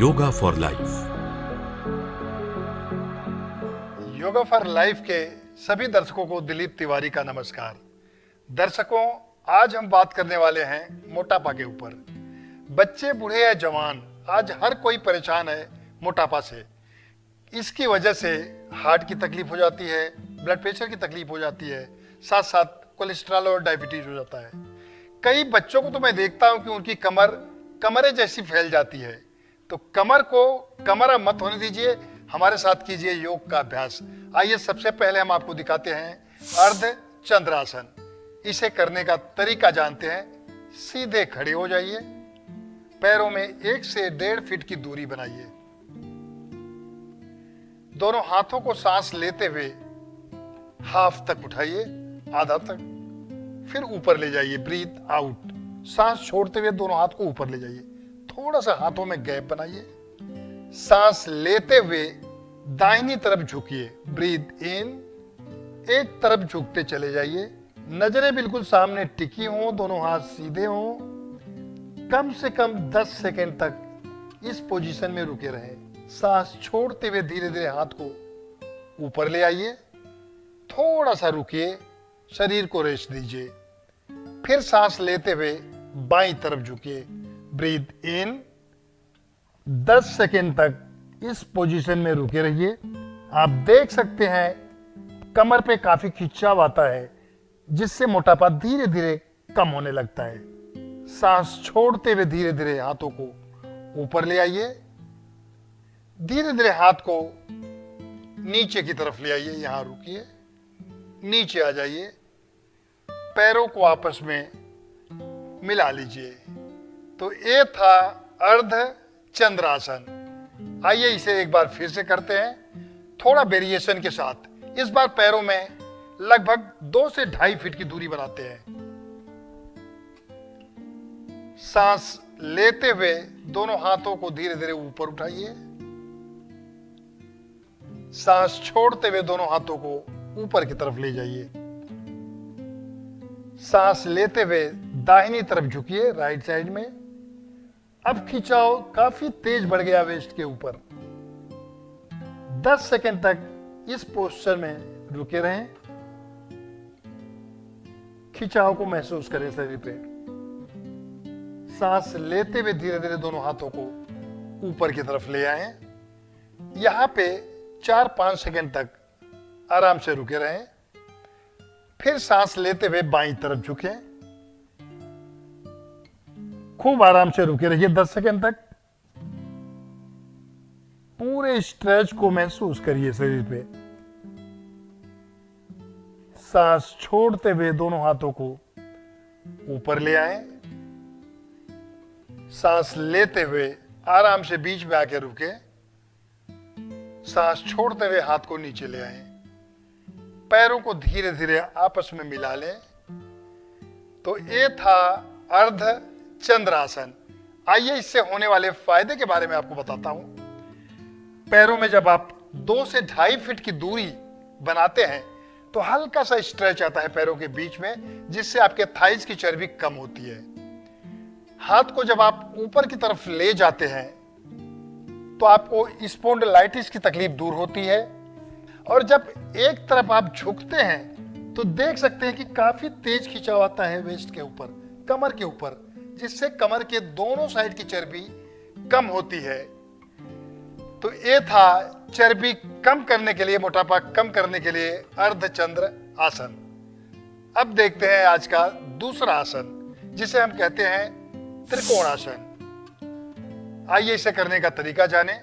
Yoga for life. Yoga for life के सभी दर्शकों को दिलीप तिवारी का नमस्कार। दर्शकों, आज हम बात करने वाले हैं मोटापा के ऊपर। बच्चे, बूढ़े या जवान, आज हर कोई परेशान है मोटापा से। इसकी वजह से हार्ट की तकलीफ हो जाती है, ब्लड प्रेशर की तकलीफ हो जाती है, साथ साथ कोलेस्ट्रॉल और डायबिटीज हो जाता है। कई बच्चों को तो मैं देखता हूं कि उनकी कमरे जैसी फैल जाती है। तो कमर को कमरा मत होने दीजिए, हमारे साथ कीजिए योग का अभ्यास। आइए सबसे पहले हम आपको दिखाते हैं अर्ध चंद्रासन। इसे करने का तरीका जानते हैं। सीधे खड़े हो जाइए, पैरों में 1 से 1.5 फीट की दूरी बनाइए। दोनों हाथों को सांस लेते हुए हाफ तक उठाइए, आधा तक, फिर ऊपर ले जाइए, ब्रीथ आउट। सांस छोड़ते हुए दोनों हाथ को ऊपर ले जाइए, थोड़ा सा हाथों में गैप बनाइए। सांस लेते हुए दाहिनी तरफ झुकिए, ब्रीथ इन, एक तरफ झुकते चले जाइए। नजरें बिल्कुल सामने टिकी हों, दोनों हाथ सीधे हों। कम से कम 10 सेकंड तक इस पोजीशन में रुके रहें। सांस छोड़ते हुए धीरे धीरे हाथ को ऊपर ले आइए, थोड़ा सा रुकिए, शरीर को रेस्ट दीजिए। फिर सांस लेते हुए बाईं तरफ झुकिए, ब्रीथ इन, 10 सेकंड तक इस पोजीशन में रुके रहिए। आप देख सकते हैं कमर पे काफी खिंचाव आता है, जिससे मोटापा धीरे धीरे कम होने लगता है। सांस छोड़ते हुए धीरे धीरे हाथों को ऊपर ले आइए, धीरे धीरे हाथ को नीचे की तरफ ले आइए, यहां रुकिए, नीचे आ जाइए, पैरों को आपस में मिला लीजिए। तो ये था अर्ध चंद्रासन। आइए इसे एक बार फिर से करते हैं, थोड़ा वेरिएशन के साथ। इस बार पैरों में लगभग 2 से 2.5 फीट की दूरी बनाते हैं। सांस लेते हुए दोनों हाथों को धीरे धीरे ऊपर उठाइए। सांस छोड़ते हुए दोनों हाथों को ऊपर की तरफ ले जाइए। सांस लेते हुए दाहिनी तरफ झुकिए, राइट साइड में। अब खिंचाव काफी तेज बढ़ गया वेस्ट के ऊपर। 10 सेकंड तक इस पोस्चर में रुके रहें। खिंचाव को महसूस करें शरीर पे। सांस लेते हुए धीरे धीरे दोनों हाथों को ऊपर की तरफ ले आए। यहां पे 4-5 सेकंड तक आराम से रुके रहें। फिर सांस लेते हुए बाईं तरफ झुकें, खूब आराम से रुके रहिए 10 सेकंड तक। पूरे स्ट्रेच को महसूस करिए शरीर पे। सांस छोड़ते हुए दोनों हाथों को ऊपर ले आए। सांस लेते हुए आराम से बीच में आके रुके। सांस छोड़ते हुए हाथ को नीचे ले आए, पैरों को धीरे धीरे आपस में मिला लें। तो ये था अर्ध चंद्रासन। आइए इससे होने वाले फायदे के बारे में आपको बताता हूं। पैरों में जब आप 2 से 2.5 फीट की दूरी बनाते हैं तो हल्का सा स्ट्रेच आता है पैरों के बीच में, जिससे आपके थाइज की चर्बी कम होती है। हाथ को जब आप ऊपर की तरफ ले जाते हैं तो आपको स्पॉन्डिलाइटिस की तकलीफ दूर होती है। और जब एक तरफ आप झुकते हैं तो देख सकते हैं कि काफी तेज खिंचाव आता है वेस्ट के ऊपर, कमर के ऊपर, जिससे कमर के दोनों साइड की चर्बी कम होती है। तो ये था चर्बी कम करने के लिए, मोटापा कम करने के लिए अर्धचंद्र आसन। अब देखते हैं आज का दूसरा आसन, जिसे हम कहते हैं त्रिकोणासन। आइए इसे करने का तरीका जाने।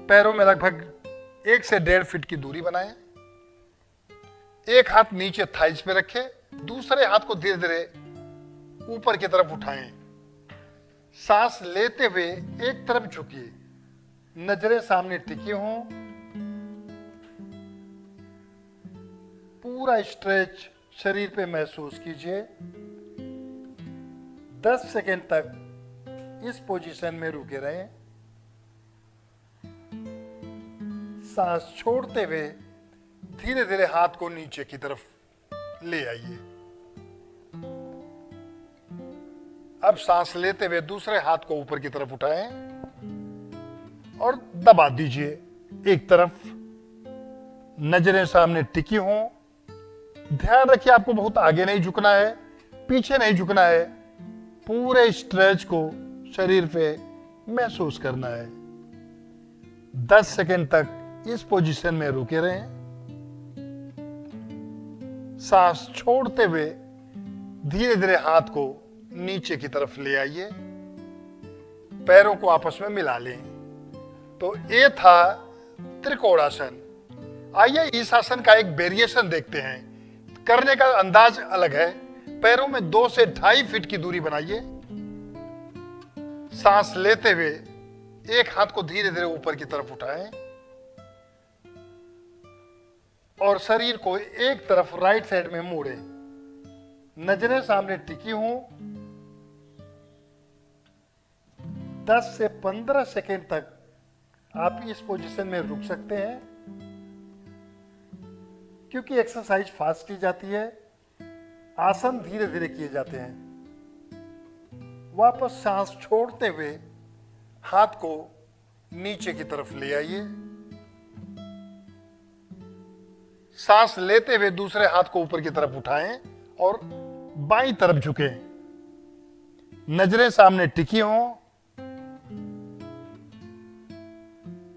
पैरों में लगभग 1 से 1.5 फीट की दूरी बनाएं। एक हाथ नीचे थाइज पे रखें, दूसरे हाथ को धीरे धीरे ऊपर की तरफ उठाएं। सांस लेते हुए एक तरफ झुकिए, नजरें सामने टिकी हों। पूरा स्ट्रेच शरीर पे महसूस कीजिए। 10 सेकंड तक इस पोजीशन में रुके रहें। सांस छोड़ते हुए धीरे धीरे हाथ को नीचे की तरफ ले आइए। अब सांस लेते हुए दूसरे हाथ को ऊपर की तरफ उठाएं। और दबा दीजिए एक तरफ। नजरें सामने टिकी हों। ध्यान रखिए आपको बहुत आगे नहीं झुकना है, पीछे नहीं झुकना है। पूरे स्ट्रेच को शरीर पे महसूस करना है। 10 सेकंड तक इस पोजीशन में रुके रहें। सांस छोड़ते हुए धीरे धीरे हाथ को नीचे की तरफ ले आइए। पैरों को आपस में मिला लें। तो ये था त्रिकोणासन। आइए इस आसन का एक वेरिएशन देखते हैं। करने का अंदाज अलग है। पैरों में 2 से 2.5 फीट की दूरी बनाइए। सांस लेते हुए एक हाथ को धीरे धीरे ऊपर की तरफ उठाएं और शरीर को एक तरफ राइट साइड में मोड़ें। नजरें सामने टिकी हों। 10 से 15 सेकेंड तक आप इस पोजीशन में रुक सकते हैं, क्योंकि एक्सरसाइज फास्ट की जाती है, आसन धीरे धीरे किए जाते हैं। वापस सांस छोड़ते हुए हाथ को नीचे की तरफ ले आइए। सांस लेते हुए दूसरे हाथ को ऊपर की तरफ उठाएं और बाईं तरफ झुकें। नजरें सामने टिकी हों।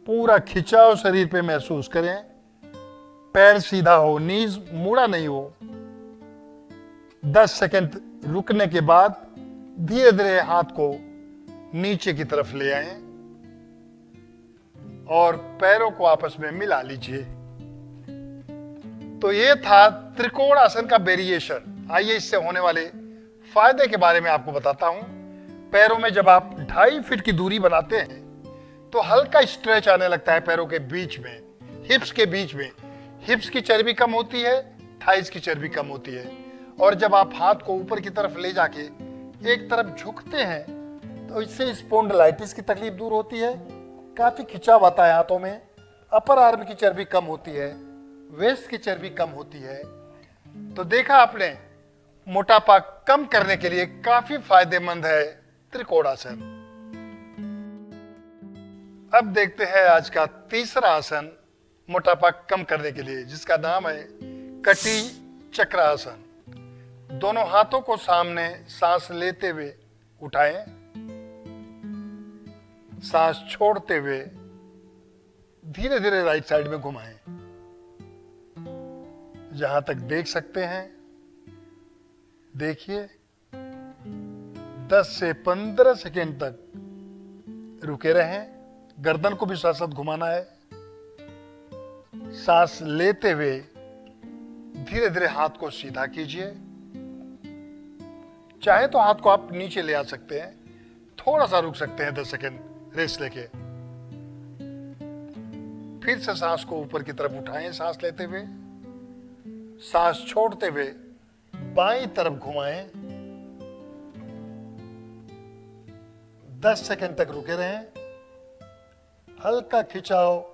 पूरा खिंचाव शरीर पे महसूस करें। पैर सीधा हो, नीज मुड़ा नहीं हो। 10 सेकंड रुकने के बाद धीरे धीरे हाथ को नीचे की तरफ ले आएं और पैरों को आपस में मिला लीजिए। तो ये था त्रिकोण आसन का वेरिएशन। आइए इससे होने वाले फायदे के बारे में आपको बताता हूं। पैरों में जब आप 2.5 फीट की दूरी बनाते हैं तो हल्का स्ट्रेच आने लगता है पैरों के बीच में, हिप्स के बीच में। हिप्स की चर्बी कम होती है, थाइस की चर्बी कम होती है। और जब आप हाथ को ऊपर की तरफ ले जाके एक तरफ झुकते हैं तो इससे स्पॉन्डिलाइटिस की तकलीफ दूर होती है। काफी खिंचाव आता है हाथों में। अपर आर्म की चर्बी कम होती है, वेस्ट की चर्बी कम होती है। तो देखा आपने, मोटापा कम करने के लिए काफी फायदेमंद है त्रिकोणासन। अब देखते हैं आज का तीसरा आसन मोटापा कम करने के लिए, जिसका नाम है कटी चक्रासन। दोनों हाथों को सामने सांस लेते हुए उठाएं। सांस छोड़ते हुए धीरे धीरे राइट साइड में घुमाएं। जहां तक देख सकते हैं देखिए। 10 से 15 सेकेंड तक रुके रहें। गर्दन को भी साथ साथ घुमाना है। सांस लेते हुए धीरे धीरे हाथ को सीधा कीजिए। चाहे तो हाथ को आप नीचे ले आ सकते हैं, थोड़ा सा रुक सकते हैं 10 सेकेंड रेस्ट लेके। फिर से सांस को ऊपर की तरफ उठाएं सांस लेते हुए। सांस छोड़ते हुए बाईं तरफ घुमाएं। 10 सेकेंड तक रुके रहें। हल्का खिंचाव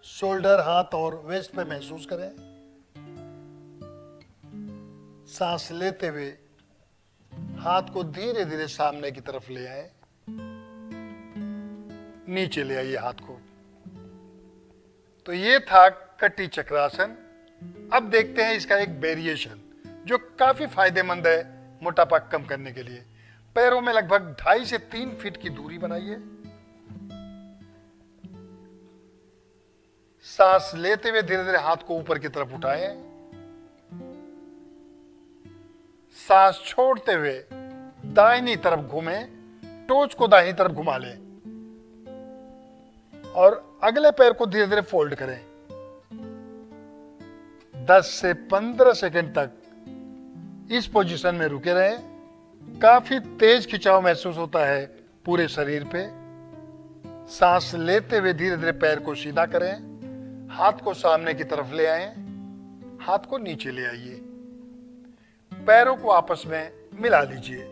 शोल्डर, हाथ और वेस्ट पे महसूस करें। सांस लेते हुए हाथ को धीरे धीरे सामने की तरफ ले आए। नीचे ले आइए हाथ को। तो ये था कटी चक्रासन। अब देखते हैं इसका एक वेरिएशन जो काफी फायदेमंद है मोटापा कम करने के लिए। पैरों में लगभग 2.5 से 3 फीट की दूरी बनाइए। सांस लेते हुए धीरे धीरे हाथ को ऊपर की तरफ उठाएं। सांस छोड़ते हुए दाहिनी तरफ घूमें। टोच को दाहिनी तरफ घुमा लें और अगले पैर को धीरे धीरे फोल्ड करें। 10 से 15 सेकंड तक इस पोजीशन में रुके रहें। काफी तेज खिंचाव महसूस होता है पूरे शरीर पे। सांस लेते हुए धीरे धीरे पैर को सीधा करें। हाथ को सामने की तरफ ले आएं। हाथ को नीचे ले आइए। पैरों को आपस में मिला लीजिए।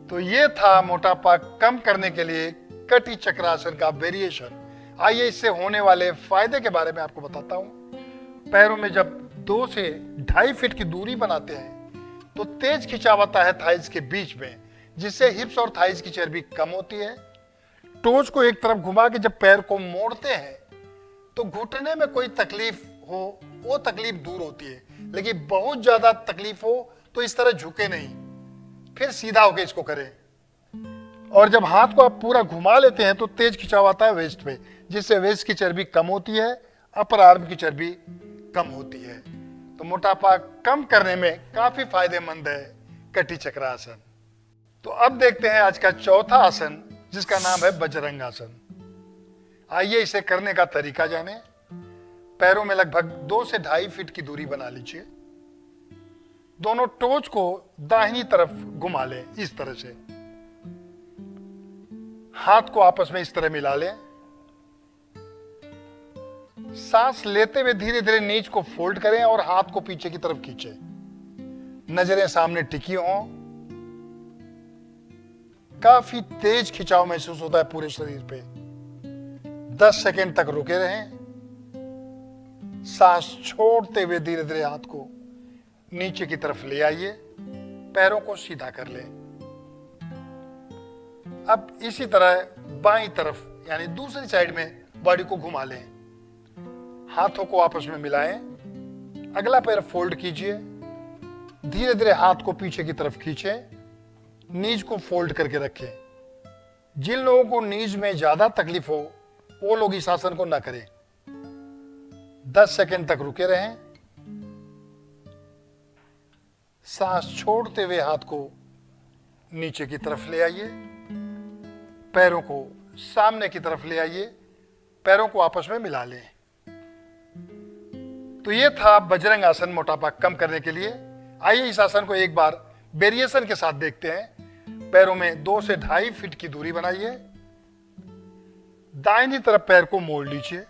तो ये था मोटापा कम करने के लिए कटी चक्रासन का वेरिएशन। आइए इससे होने वाले फायदे के बारे में आपको बताता हूं। पैरों में जब 2 से 2.5 फीट की दूरी बनाते हैं तो तेज खिंचाव आता है थाइस के बीच में, जिससे हिप्स और थाइस की चर्बी कम होती है। टोच को एक तरफ घुमा के जब पैर को मोड़ते हैं तो घुटने में कोई तकलीफ हो वो तकलीफ दूर होती है, लेकिन बहुत ज्यादा तकलीफ हो तो इस तरह झुके नहीं, फिर सीधा होके इसको करें। और जब हाथ को आप पूरा घुमा लेते हैं तो तेज खिंचाव आता है वेस्ट पे, जिससे वेस्ट की चर्बी कम होती है, अपर आर्म की चर्बी कम होती है। तो मोटापा कम करने में काफी फायदेमंद है कटी चक्रासन। तो अब देखते हैं आज का चौथा आसन, जिसका नाम है बजरंग आसन। आइए इसे करने का तरीका जाने। पैरों में लगभग 2 से 2.5 फीट की दूरी बना लीजिए। दोनों टोच को दाहिनी तरफ घुमा लें इस तरह से। हाथ को आपस में इस तरह मिला लें। सांस लेते हुए धीरे धीरे नीच को फोल्ड करें और हाथ को पीछे की तरफ खींचें। नजरें सामने टिकी हों। काफी तेज खिंचाव महसूस होता है पूरे शरीर पे। 10 सेकंड तक रुके रहें। सांस छोड़ते हुए धीरे धीरे हाथ को नीचे की तरफ ले आइए। पैरों को सीधा कर लें। अब इसी तरह बाईं तरफ यानी दूसरी साइड में बॉडी को घुमा लें। हाथों को आपस में मिलाएं। अगला पैर फोल्ड कीजिए। धीरे धीरे हाथ को पीछे की तरफ खींचें। नीज को फोल्ड करके रखें। जिन लोगों को नीज में ज्यादा तकलीफ हो वो लोग इस आसन को ना करें। 10 सेकंड तक रुके रहें। सांस छोड़ते हुए हाथ को नीचे की तरफ ले आइए। पैरों को सामने की तरफ ले आइए। पैरों को आपस में मिला लें। तो ये था बजरंग आसन मोटापा कम करने के लिए। आइए इस आसन को एक बार वेरिएशन के साथ देखते हैं। पैरों में 2 से 2.5 फीट की दूरी बनाइए। दाहिनी तरफ पैर को मोड़ लीजिए।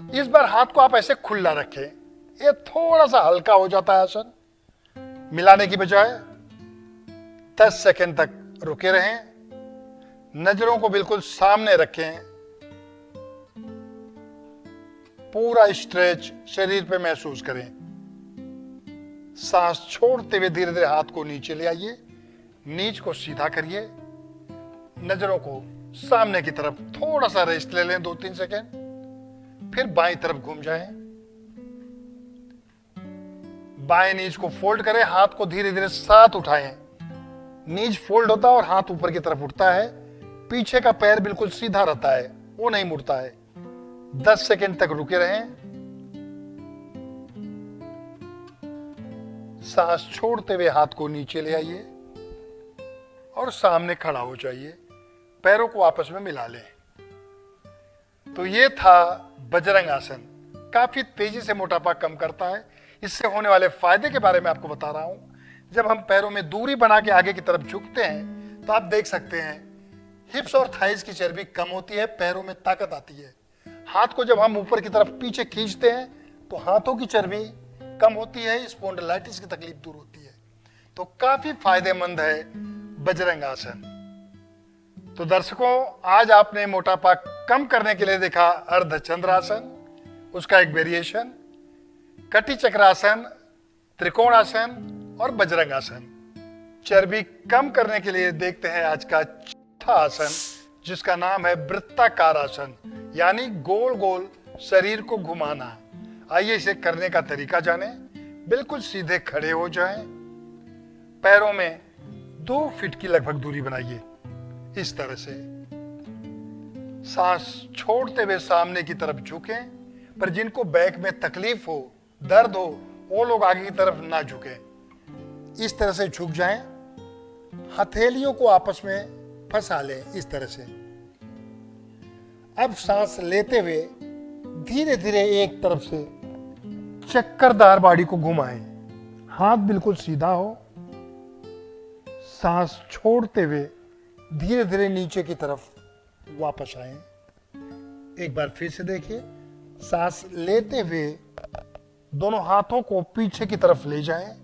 इस बार हाथ को आप ऐसे खुला रखें। ये थोड़ा सा हल्का हो जाता है आसन। मिलाने की बजाय 10 सेकंड तक रुके रहें। नजरों को बिल्कुल सामने रखें। पूरा स्ट्रेच शरीर पे महसूस करें। सांस छोड़ते हुए धीरे धीरे हाथ को नीचे ले आइए। नीच को सीधा करिए। नजरों को सामने की तरफ थोड़ा सा रेस्ट ले लें 2-3 सेकंड। फिर बाईं तरफ घूम जाएं। बाएं नीज को फोल्ड करें। हाथ को धीरे धीरे साथ उठाएं। नीज फोल्ड होता है और हाथ ऊपर की तरफ उठता है। पीछे का पैर बिल्कुल सीधा रहता है, वो नहीं मुड़ता है। 10 सेकंड तक रुके रहें। सांस छोड़ते हुए हाथ को नीचे ले आइए और सामने खड़ा हो जाइए। पैरों को आपस में मिला लें। तो ये था बजरंग आसन। काफी तेजी से मोटापा कम करता है। इससे होने वाले फायदे के बारे में आपको बता रहा हूं। जब हम पैरों में दूरी बना के आगे की तरफ झुकते हैं तो आप देख सकते हैं हिप्स और थाइज की चर्बी कम होती है, पैरों में ताकत आती है। हाथ को जब हम ऊपर की तरफ पीछे खींचते हैं तो हाथों की चर्बी कम होती है, स्पॉन्डिलाइटिस की तकलीफ दूर होती है। तो काफी फायदेमंद है बजरंग आसन। तो दर्शकों, आज आपने मोटापा कम करने के लिए देखा अर्धचंद्रासन, उसका एक वेरिएशन, कटी चक्रासन, त्रिकोणासन और बजरंग आसन। चर्बी कम करने के लिए देखते हैं आज का चौथा आसन, जिसका नाम है वृत्ताकार आसन, यानी गोल गोल शरीर को घुमाना। आइए इसे करने का तरीका जाने। बिल्कुल सीधे खड़े हो जाएं। पैरों में 2 फीट की लगभग दूरी बनाइए इस तरह से। सांस छोड़ते हुए सामने की तरफ झुकें, पर जिनको बैक में तकलीफ हो, दर्द हो, वो लोग आगे की तरफ ना झुकें। इस तरह से झुक जाएं। हथेलियों को आपस में फंसा लें इस तरह से। अब सांस लेते हुए धीरे धीरे एक तरफ से चक्करदार बॉडी को घुमाएं। हाथ बिल्कुल सीधा हो। सांस छोड़ते हुए धीरे धीरे नीचे की तरफ वापस आए। एक बार फिर से देखिए। सांस लेते हुए दोनों हाथों को पीछे की तरफ ले जाएं।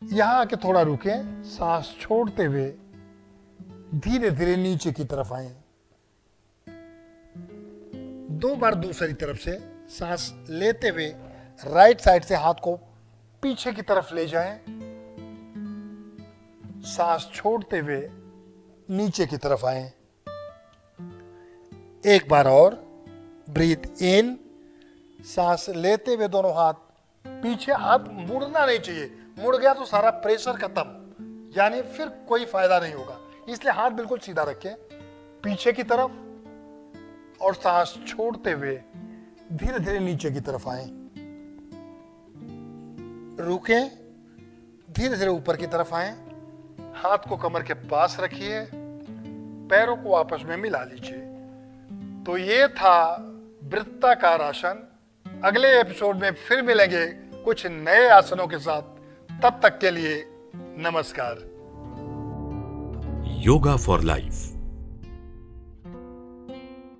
यहां आके थोड़ा रुकें। सांस छोड़ते हुए धीरे धीरे नीचे की तरफ आए। 2 बार दूसरी तरफ से सांस लेते हुए राइट साइड से हाथ को पीछे की तरफ ले जाएं। सांस छोड़ते हुए नीचे की तरफ आए। एक बार और ब्रीथ इन, सांस लेते हुए दोनों हाथ पीछे, हाथ मुड़ना नहीं चाहिए, मुड़ गया तो सारा प्रेशर खत्म, यानी फिर कोई फायदा नहीं होगा। इसलिए हाथ बिल्कुल सीधा रखें पीछे की तरफ, और सांस छोड़ते हुए धीरे धीरे नीचे की तरफ आए। रुकें, धीरे धीरे ऊपर की तरफ आए। हाथ को कमर के पास रखिए, पैरों को आपस में मिला लीजिए। तो ये था वृत्ताकार आसन। अगले एपिसोड में फिर मिलेंगे कुछ नए आसनों के साथ। तब तक के लिए नमस्कार। Yoga for life